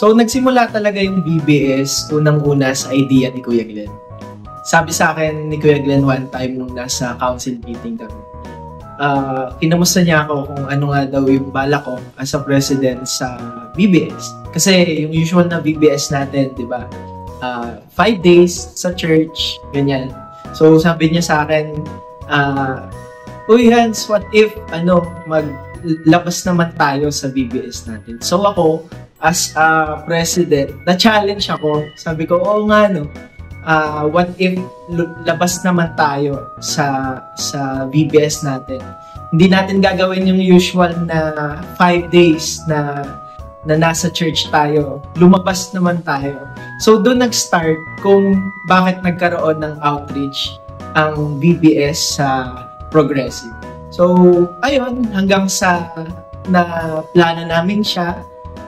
So, nagsimula talaga yung BBS unang-una sa idea ni Kuya Glenn. Sabi sa akin ni Kuya Glenn one time nung nasa council meeting kami, kinamusta niya ako kung ano nga daw yung bala ko as a president sa BBS. Kasi yung usual na BBS natin, di ba? 5 days sa church, ganyan. So, sabi niya sa akin, uy Hans, what if, maglabas naman tayo sa BBS natin. So, ako, as a president, na-challenge ako. Sabi ko, oo nga, no. What if labas naman tayo sa BBS natin? Hindi natin gagawin yung usual na 5 days na nasa church tayo. Lumabas naman tayo. So, doon nag-start kung bakit nagkaroon ng outreach ang BBS sa Progressive. So, ayun, hanggang sa na plano namin siya,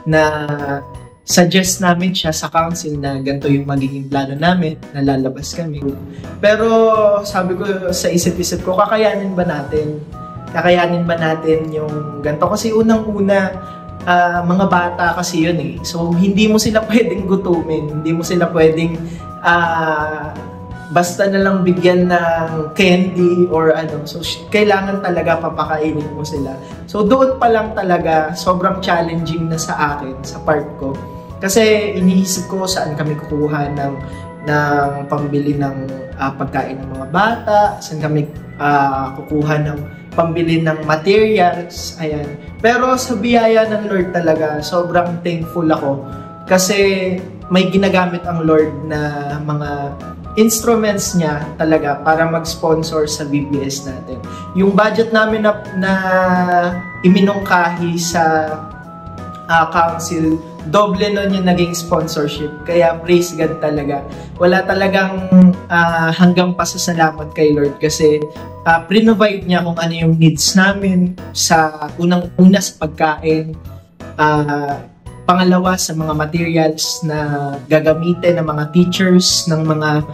na suggest namin siya sa council na ganito yung magiging plano namin, na lalabas kami. Pero sabi ko sa isip-isip ko, kakayanin ba natin? Kakayanin ba natin yung ganito? Kasi unang-una, mga bata kasi yun eh. So, hindi mo sila pwedeng gutumin. Hindi mo sila pwedeng basta na lang bigyan ng candy or ano. So, kailangan talaga papakainin mo sila. So, doon pa lang talaga, sobrang challenging na sa akin, sa part ko. Kasi iniisip ko saan kami kukuha ng pambili ng pagkain ng mga bata, saan kami kukuha ng pambili ng materials, ayan. Pero sa biyaya ng Lord talaga, sobrang thankful ako kasi may ginagamit ang Lord na mga instruments niya talaga para mag-sponsor sa BBS natin. Yung budget namin na iminungkahi sa council, doble nun yung naging sponsorship. Kaya praise God talaga. Wala talagang hanggang pasasalamat kay Lord kasi pre-provide niya kung ano yung needs namin sa unang-una sa pagkain, pangalawa sa mga materials na gagamitin ng mga teachers, ng mga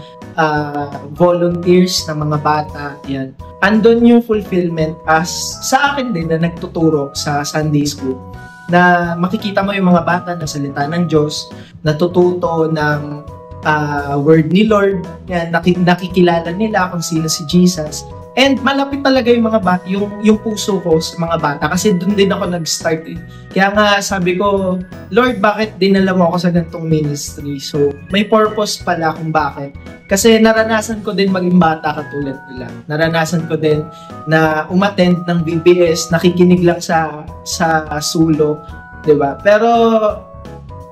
volunteers, ng mga bata. Yan. Andun yung fulfillment as sa akin din na nagtuturo sa Sunday School, na makikita mo yung mga bata na salita ng Diyos, natututo ng word ni Lord, yan, nakikilala nila kung sino si Jesus. And malapit talaga yung mga bata, yung puso ko sa mga bata kasi doon din ako nag-start eh. Kaya nga sabi ko, Lord, bakit dinala mo ako sa ganitong ministry? So, may purpose pala kung bakit. Kasi naranasan ko din maging bata katulad nila. Naranasan ko din na umattend ng BBS, nakikinig lang sa sulo, 'di ba? Pero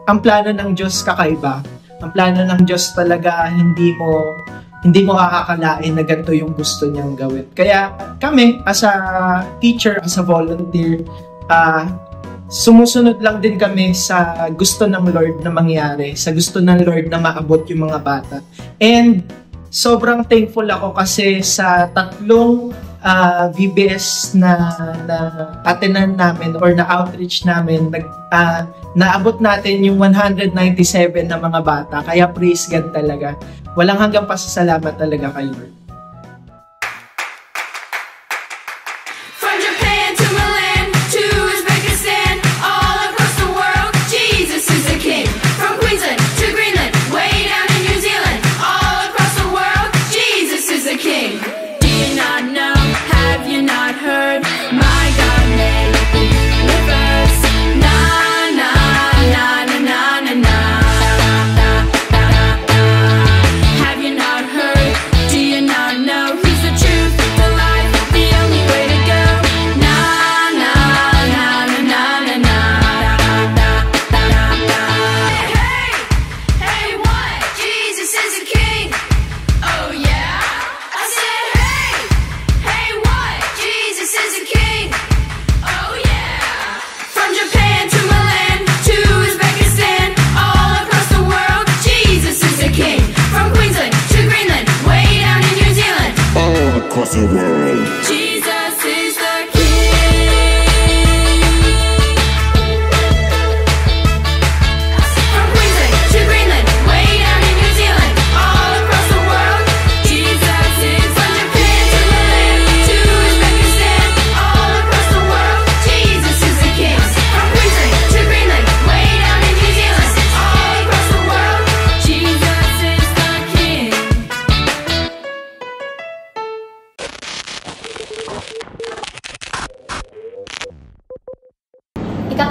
ang plano ng Diyos kakaiba. Ang plano ng Diyos talaga hindi mo akakalain na ganito yung gusto niyang gawin. Kaya kami, as a teacher, as a volunteer, sumusunod lang din kami sa gusto ng Lord na mangyari, sa gusto ng Lord na maabot yung mga bata. And sobrang thankful ako kasi sa tatlong VBS na attenan namin or na outreach namin, naabot natin yung 197 na mga bata. Kaya praise God talaga. Walang hanggang pasasalamat talaga kay Lord. Do you not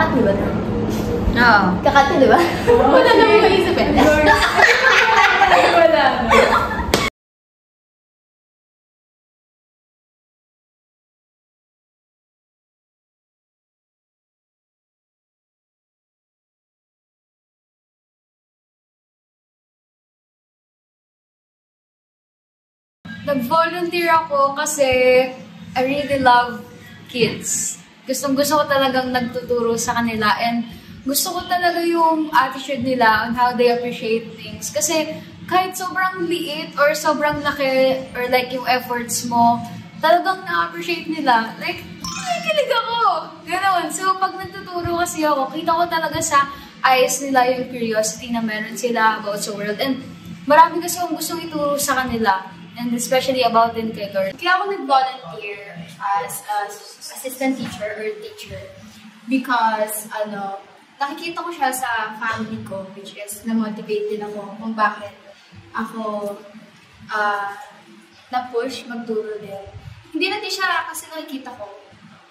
Kakati ba na? Oo. Kakati, di ba? Wala na mo isip eh. Wala. Nag-volunteer ako kasi I really love kids. Gusto ko talagang nagtuturo sa kanila and gusto ko talaga yung attitude nila on how they appreciate things. Kasi kahit sobrang liit or sobrang laki or like yung efforts mo, talagang na-appreciate nila. Like, nakikilig ako! Ganon. So, pag nagtuturo kasi ako, kita ko talaga sa eyes nila yung curiosity na meron sila about the world. And marami kasi akong gustong ituro sa kanila. And especially about din kay Lord. Kaya ako nag-volunteer as assistant teacher or teacher because, nakikita ko siya sa family ko, which is na-motivate din ako kung bakit ako na-push magturo din. Hindi natin siya kasi nakikita ko.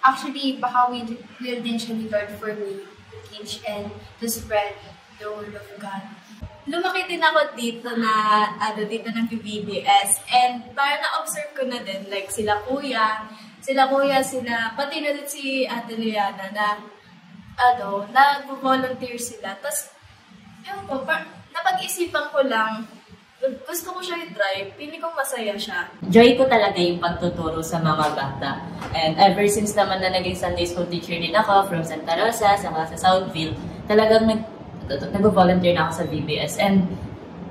Actually, baka will din siya ni Lord for me to teach and to spread the word of God. Lumaki din ako dito na, dito ng BBS. And parang na-observe ko na din, like sila kuya, pati na din si Ate Liana na, nag-volunteer sila. Tapos, ewan ko, napag-isipan ko lang, gusto ko siya i-try, pili kong masaya siya. Joy ko talaga yung pagtuturo sa mga bata. And ever since naman na naging Sunday School teacher din ako from Santa Rosa, sa Southville, talagang nag-volunteer na ako sa VBS. And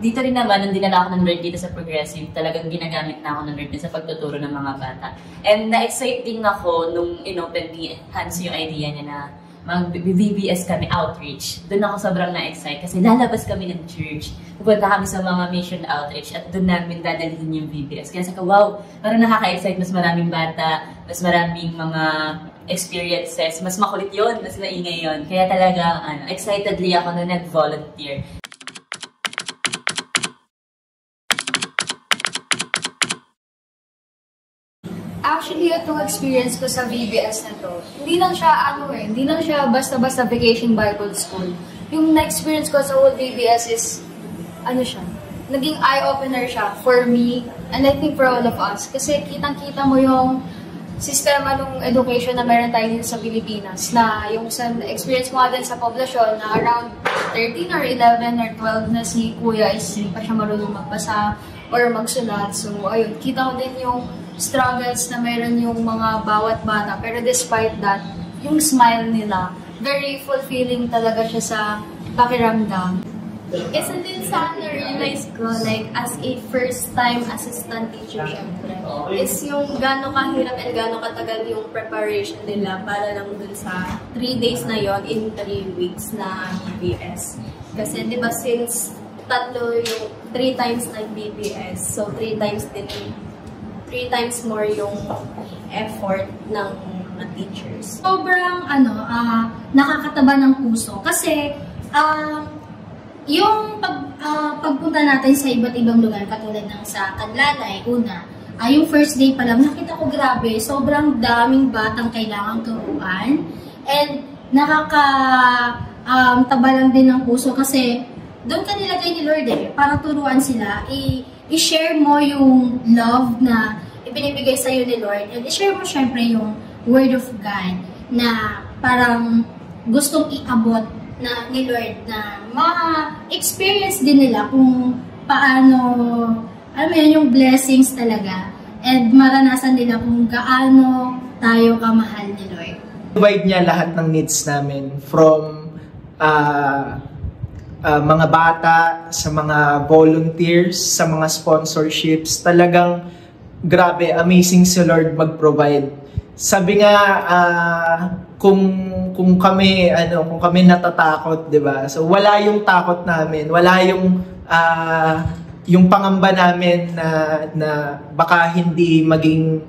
dito rin naman, nung dinala ako ng Lord dito sa Progressive, talagang ginagamit na ako ng Lord din sa pagtuturo ng mga bata. And na-excite din ako nung in-open ni Hans yung idea niya na mag-VBS kami, outreach. Doon ako sobrang na-excite kasi lalabas kami ng church. Pupunta kami sa mga mission outreach at doon namin dadalhin yung VBS. Kaya sabi ko, wow, parang nakaka-excite, mas maraming bata, mas maraming mga experiences, mas makulit yun, mas maingay yun. Kaya talaga, excitedly ako na nag-volunteer. Actually, itong experience ko sa VBS na to, hindi lang siya basta-basta vacation Bible school. Yung na-experience ko sa whole VBS is, naging eye-opener siya for me, and I think for all of us. Kasi kitang-kita mo yung sistema ng education na meron tayo sa Pilipinas, na yung sa experience mo din sa poblasyon na around 13 or 11 or 12 na si Kuya is hindi pa siya marunong magbasa or magsulat. So, ayun, kita ko din yung struggles na meron yung mga bawat bata. Pero despite that, yung smile nila, very fulfilling talaga siya sa pakiramdam. Isa din sa na-realize ko, like, as a first-time assistant teacher, syempre, is yung gano'ng kahirap and gano'ng katagal yung preparation nila para lang dun sa 3 days na yon in 3 weeks na BBS. Kasi, di ba, since tatlo yung 3 times nag-BBS, so 3 times more yung effort ng mga teachers. Sobrang, nakakataba ng puso. Kasi, yung pagpunta natin sa iba't ibang lugar, katulad ng sa Taglalay, yung first day pa lang, nakita ko grabe, sobrang daming batang kailangang turuan. And nakakataba lang din ng puso kasi doon ka nilagay ni Lord para turuan sila, i-share mo yung love na ibinibigay sa'yo ni Lord, and i-share mo syempre yung Word of God na parang gustong iabot na ni Lord na ma-experience din nila kung paano, yung blessings talaga, and maranasan nila kung gaano tayo kamahal ni Lord. Provide niya lahat ng needs namin from mga bata, sa mga volunteers, sa mga sponsorships. Talagang grabe, amazing si Lord mag-provide. Sabi nga, kung kami natatakot, 'di ba? So wala yung takot namin, wala yung pangamba namin na baka hindi maging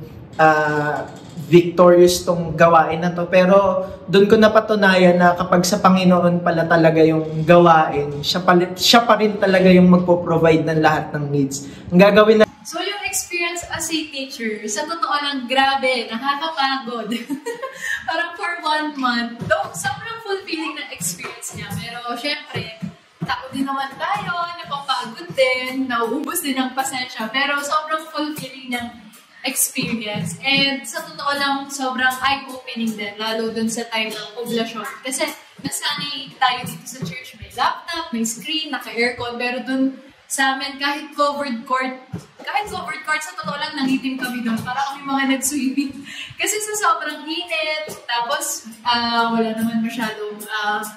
victorious tong gawain na to. Pero doon ko napatunayan na kapag sa Panginoon pala talaga yung gawain, siya pa rin talaga yung magpo-provide ng lahat ng needs. Ang gagawin na. So yung experience as a teacher, sa totoo lang, grabe, nakakapagod. Parang for 1 month, sobrang fulfilling na experience niya. Pero syempre, tao din naman tayo, napapagod din, nauubos din ang pasensya. Pero sobrang fulfilling ng experience. And sa totoo lang, sobrang eye-opening din, lalo dun sa time ng poblasyon. Kasi nasanay tayo dito sa church, may laptop, may screen, naka-aircon, pero dun sa amin, kahit covered court, sa totoo lang, nangitim kami doon. Para kami mga nag-swimming. Kasi sa sobrang init, tapos wala naman masyadong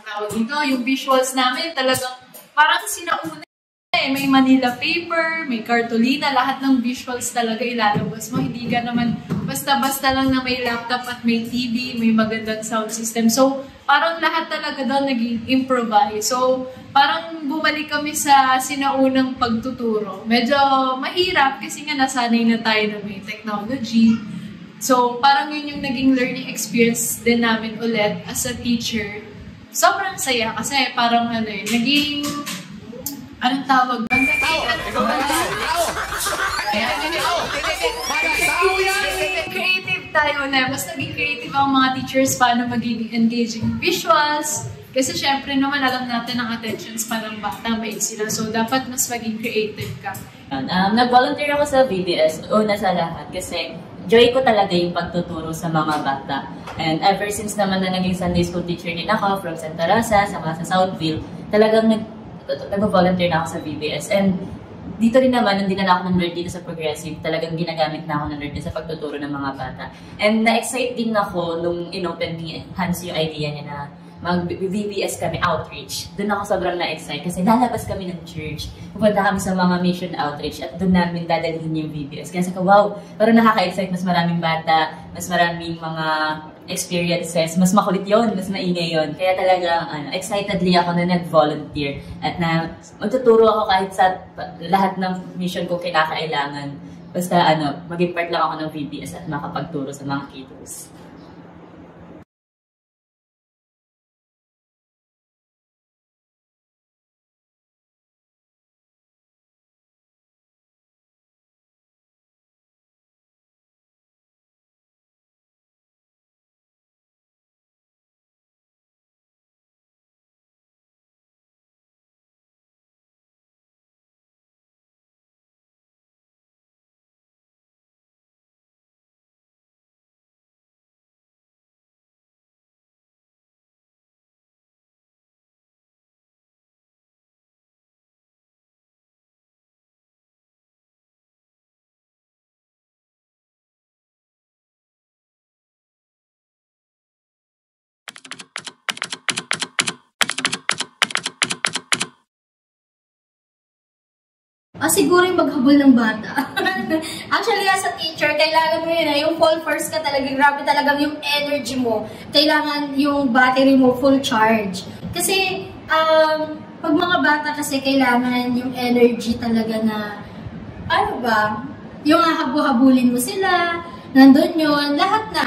tawag dito. Yung visuals namin talagang parang sinauna. May Manila paper, may cartolina, lahat ng visuals talaga ilalabas mo. Hindi ka naman basta-basta lang na may laptop at may TV, may magandang sound system. So, parang lahat talaga doon naging improvise. So, parang bumalik kami sa sinaunang pagtuturo. Medyo mahirap kasi nga nasanay na tayo na may technology. So, parang yun yung naging learning experience din namin ulit as a teacher. Sobrang saya kasi parang naging anong tawag? Creative tayo na. Mas naging creative ang mga teachers paano maging engaging visuals. Kasi syempre naman alam natin ang attention span ng bata, may sila. So dapat mas maging creative ka. Nag-volunteer ako sa VBS, una sa lahat, kasi joy ko talaga yung pagtuturo sa mga bata. And ever since naman na naging Sunday school teacher din ako from Santa Rosa, sa Southville, talagang nag-volunteer na ako sa VBS. And dito rin naman, nung dinala ako ng Lord dito sa Progressive, talagang ginagamit na ako ng Lord sa pagtuturo ng mga bata. And na-excite din ako nung inopen ni Hans yung idea niya na mag-VBS kami, outreach. Doon ako sobrang na-excite kasi lalabas kami ng church. Pupunta kami sa mga mission outreach at doon namin dadalhin yung VBS. Kaya sa wow, parang nakaka-excite, mas maraming bata, mas maraming mga experiences, mas makulit yon, mas maingay yon. Kaya talagang excitedly ako na nag-volunteer at na magtuturo ako kahit sa lahat ng mission ko kinakailangan. Basta maging part lang ako ng VBS at makapagturo sa mga kiddos. Siguro yung maghabol ng bata. Actually, as a teacher, kailangan mo yun yung full force ka talaga. Grabe talagang yung energy mo. Kailangan yung battery mo full charge. Kasi, pag mga bata kasi kailangan yung energy talaga na, yung habu-habulin mo sila, nandun yun, lahat na.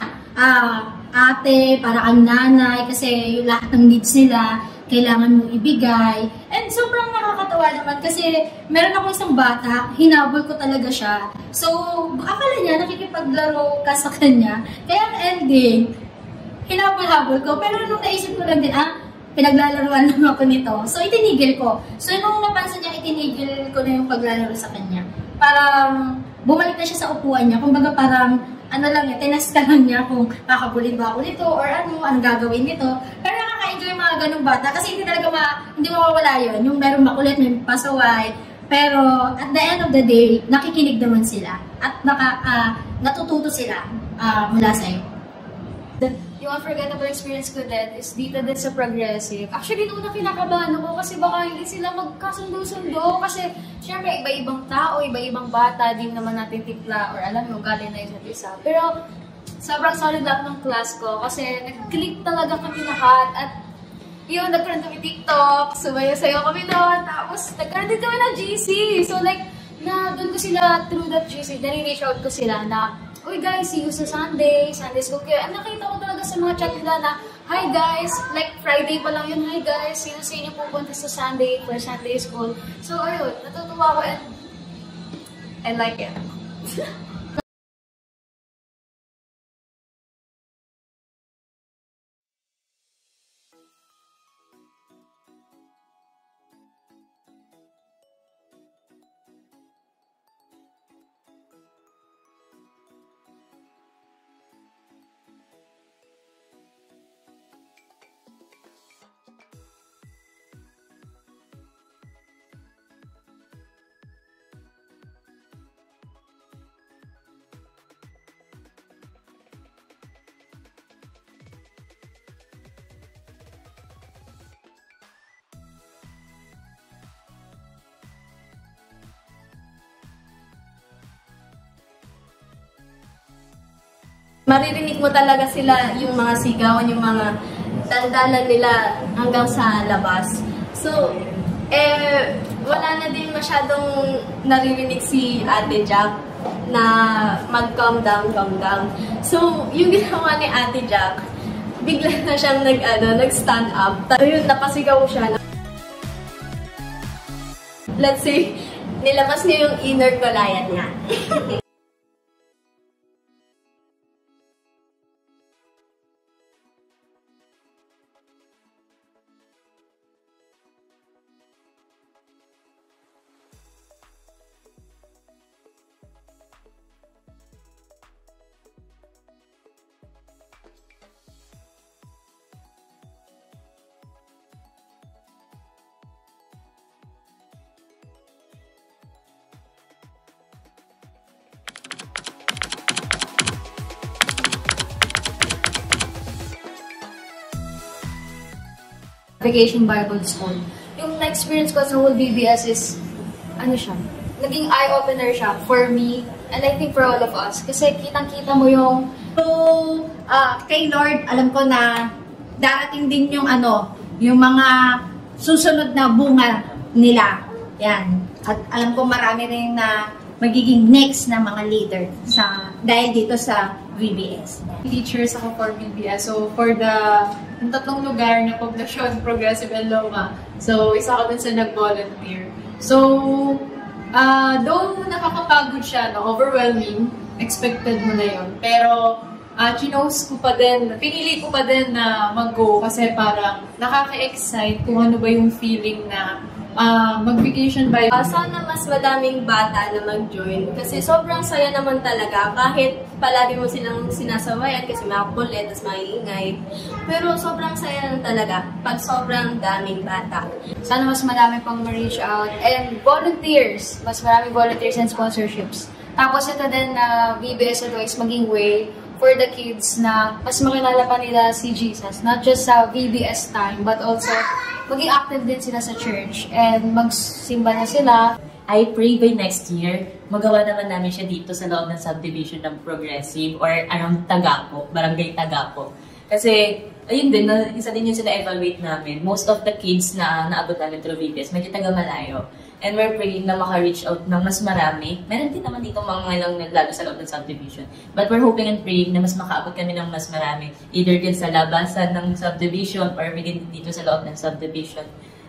Ate, para ang nanay, kasi yung lahat ng needs nila, kailangan mong ibigay. And sobrang nakakatawa naman kasi meron ako isang bata, hinabol ko talaga siya. So, akala niya nakikipaglaro ka sa kanya. Kaya ang ending, hinabol-habol ko. Pero nung naisip ko lang din, pinaglalaruan lang ako nito. So, itinigil ko. So, nung napansin niya, itinigil ko na yung paglalaro sa kanya. Parang bumalik na siya sa upuan niya. Kumbaga parang tinest ka lang niya kung kakabulin ba ako nito or anong gagawin nito. Pero nakaka-enjoy yung mga ganung bata kasi hindi talaga hindi mawawala yun. Yung meron makulit, may pasaway. Pero at the end of the day, nakikinig naman sila at natututo sila mula sa'yo. Yung unforgettable experience ko din is dito din sa Progressive. Actually, noon na kinakabahan ako kasi baka hindi sila magkasundo-sundo. Kasi, syempre, iba-ibang tao, iba-ibang bata, di naman natin tipla or alam mo, galing na isa't isa. Pero, sobrang solid lang ng class ko kasi nag-click talaga kami lahat. At yun, nagkaroon kami TikTok, sumayo-sayo kami doon. Tapos, nagkaroon din kami ng GC. So, like, doon ko sila, through that GC, nare-reach out ko sila na, uy guys, see you sa Sunday school. Kaya nakita ko talaga sa mga chat nila na, hi guys, like Friday pa lang yun, hi guys, sino sa inyo pupunta sa Sunday for Sunday school. So ayun, natutuwa ko and I like it. maririnig mo talaga sila, yung mga sigawan, yung mga dandalan nila hanggang sa labas. So, wala na din masyadong naririnig si Ate Jack na mag-calm down, calm down. So, yung ginawa ni Ate Jack, bigla na siyang nag-stand up. Ayun, napasigaw siya. Let's say, nilabas niya yung inner Goliath niya. Vacation Bible School. Yung na-experience ko sa whole BBS is, naging eye-opener siya for me, and I think for all of us. Kasi kitang-kita mo yung... So, kay Lord, alam ko na darating din yung yung mga susunod na bunga nila. Yan. At alam ko marami rin na magiging next na mga leader dahil dito sa VBS. Teachers ako for VBS. So, for yung tatlong lugar na Poblacion, Progressive, and Loma. So, isa ako dun sa nag-volunteer. So, though nakakapagod siya, overwhelming, expected mo na yun. Pero, chinose ko pa din, pinili ko pa din na mag-go kasi parang nakaka-excite kung ano ba yung feeling na mag-vacation by... Sana mas madaming bata na mag-join kasi sobrang saya naman talaga kahit palagi mo silang sinasawayan kasi makukulit at maingay. Pero sobrang saya na talaga pag sobrang daming bata. Sana mas marami pang ma-reach out. And volunteers. Mas maraming volunteers and sponsorships. Tapos ito din na VBS ito is maging way for the kids na mas makilala pa nila si Jesus. Not just sa VBS time, but also maging active din sila sa church and magsimba na sila. I pray by next year, magawa naman namin siya dito sa loob ng subdivision ng Progressive or around Tagapo, Barangay Tagapo. Kasi, ayun din, isa din yung sina-evaluate namin. Most of the kids na naabot namin through VBS, medyo taga-malayo. And we're praying na maka-reach out ng mas marami. Meron din naman dito mga ilang lalo sa loob ng subdivision. But we're hoping and praying na mas makaabot kami ng mas marami. Either din sa labasan ng subdivision or within dito sa loob ng subdivision.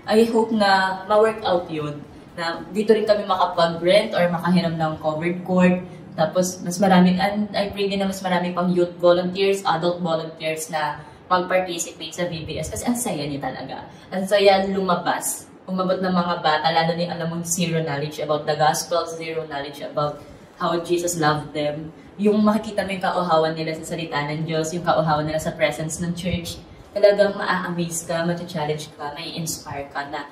I hope na ma-work out yun. Na dito rin kami makapag-rent or makahiram ng covered court. Tapos mas marami, and I pray din na mas marami pang youth volunteers, adult volunteers na mag-participate sa VBS. Kasi ang saya niya talaga. Ang saya lumabas. Umabot ng mga bata, lalo ni alam mong zero knowledge about the gospel, zero knowledge about how Jesus loved them. Yung makikita mo yung kauhawan nila sa salita ng Diyos, yung kauhawan nila sa presence ng church, talagang ma-amaze ka, ma-challenge ka, may-inspire ka na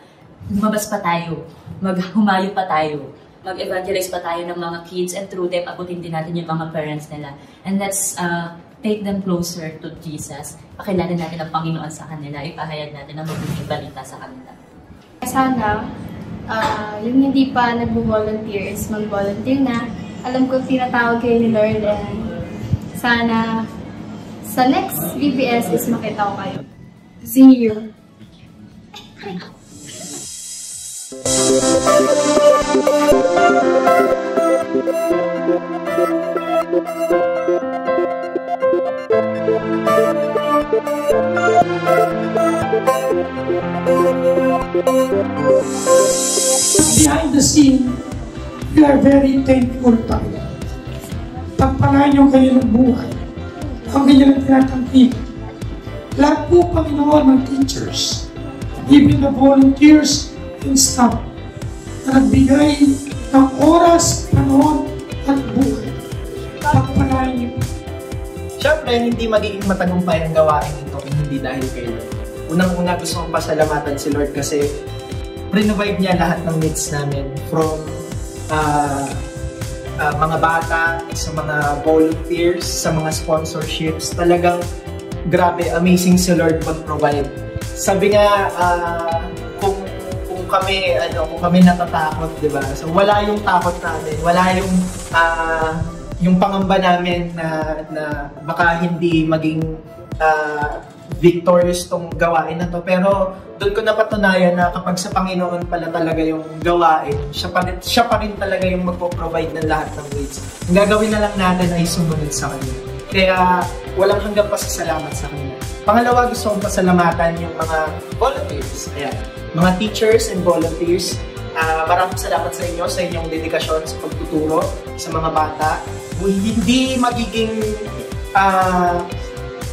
lumabas pa tayo, maghumayo pa tayo, mag-evangelize pa tayo ng mga kids, and through them, abutin din natin yung mga parents nila. And let's take them closer to Jesus. Pakilala natin ang Panginoon sa kanila, ipahayag natin ang mabuting balita sa kanila. Sana, yung hindi pa nag-volunteer is mag-volunteer na. Alam ko tinatawag kayo ni Lord, and sana sa next VBS is makita ko kayo. See you! Behind the scene, we are very thankful tayo. Pagpalain niyo kayo ng buhay. Ang ganyan ang tinatangkip. Lahat po, Panginoon, ng teachers, even the volunteers and staff, na nagbigay ng oras, panahon, at buhay. Pagpalain niyo. Siyempre, hindi magiging matagumpay ang gawain ito kung hindi dahil kay Lord. Unang-una gusto kong pasalamatan si Lord kasi provide niya lahat ng needs namin from mga bata, sa mga volunteers, sa mga sponsorships. Talagang grabe, amazing si Lord mag-provide. Sabi nga, kung kami natatakot, di ba? So wala yung takot namin, wala yung yung pangamba namin na baka hindi maging victorious tong gawain na to. Pero doon ko napatunayan na kapag sa Panginoon pala talaga yung gawain, siya pa rin talaga yung magpo-provide ng lahat ng needs. Ang gagawin na lang natin ay sumunod sa Kanya. Kaya walang hanggang pasasalamat sa Kanya. Pangalawa, gusto kong pasalamatan yung mga volunteers. Ayan. Mga teachers and volunteers. Maraming salamat sa inyo, sa inyong dedikasyon sa pagtuturo sa mga bata. Hindi magiging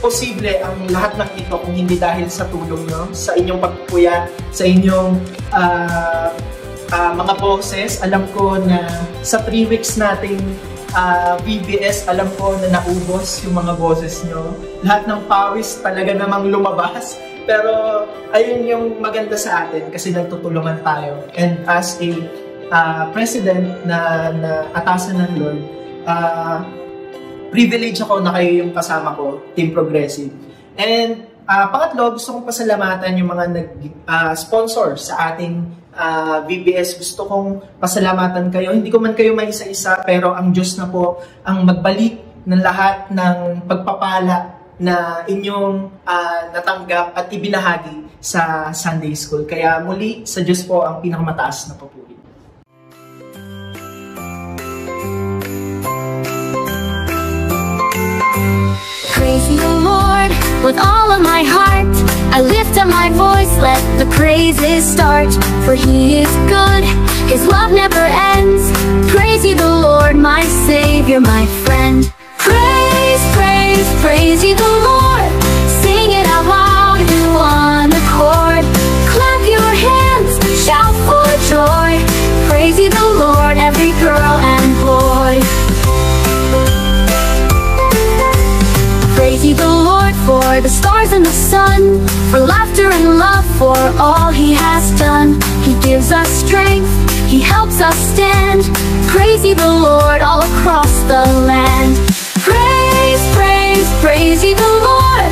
posible ang lahat ng ito kung hindi dahil sa tulong nyo, sa inyong pagpupuyat, sa inyong mga boses. Alam ko na sa 3 weeks nating VBS, alam ko na naubos yung mga boses nyo. Lahat ng pawis talaga namang lumabas. Pero ayun yung maganda sa atin kasi nagtutulungan tayo. And as a president na atasan ng Lord, privilege ako na kayo yung kasama ko, Team Progressive. And pangatlo, gusto kong pasalamatan yung mga nag-sponsor sa ating VBS. Gusto kong pasalamatan kayo. Hindi ko man kayo may isa-isa, pero ang Diyos na po ang magbalik ng lahat ng pagpapala na inyong natanggap at ibinahagi sa Sunday School. Kaya muli, sa Diyos po ang pinakamataas na papuri. Praise the Lord with all of my heart. I lift up my voice, let the praises start. For He is good, His love never ends. Praise ye the Lord, my Savior, my friend. Praise, praise, praise ye the Lord. Sing it out loud in one accord. Clap your hands, shout for joy. Praise ye the Lord, every girl and boy. Praise ye the Lord for the stars and the sun, for laughter and love, for all He has done. He gives us strength, He helps us stand. Praise ye the Lord all across the land. Praise, praise, praise ye the Lord.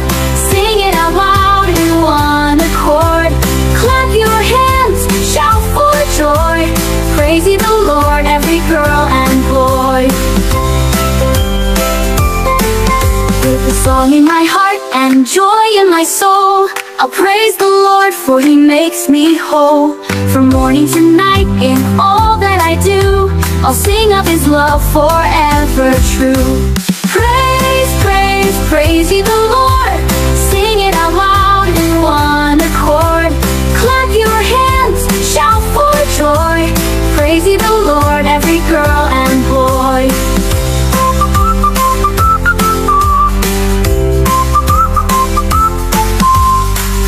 Sing it out loud in one accord. Clap your hands, shout for joy. Praise ye the Lord, every girl and boy. With a song in my heart and joy in my soul, I'll praise the Lord, for He makes me whole. From morning to night in all that I do, I'll sing of His love forever true. Praise, praise, praise ye the Lord. Sing it out loud in one accord. Clap your hands, shout for joy. Praise ye the Lord, every girl and boy.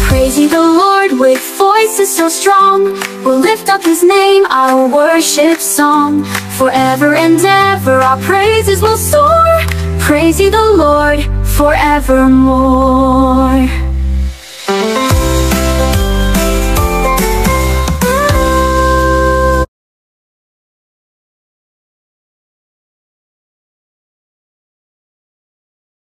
Praise ye the Lord with voices so strong. We'll lift up His name, our worship song. Forever and ever our praises will soar. Praise ye the Lord forevermore.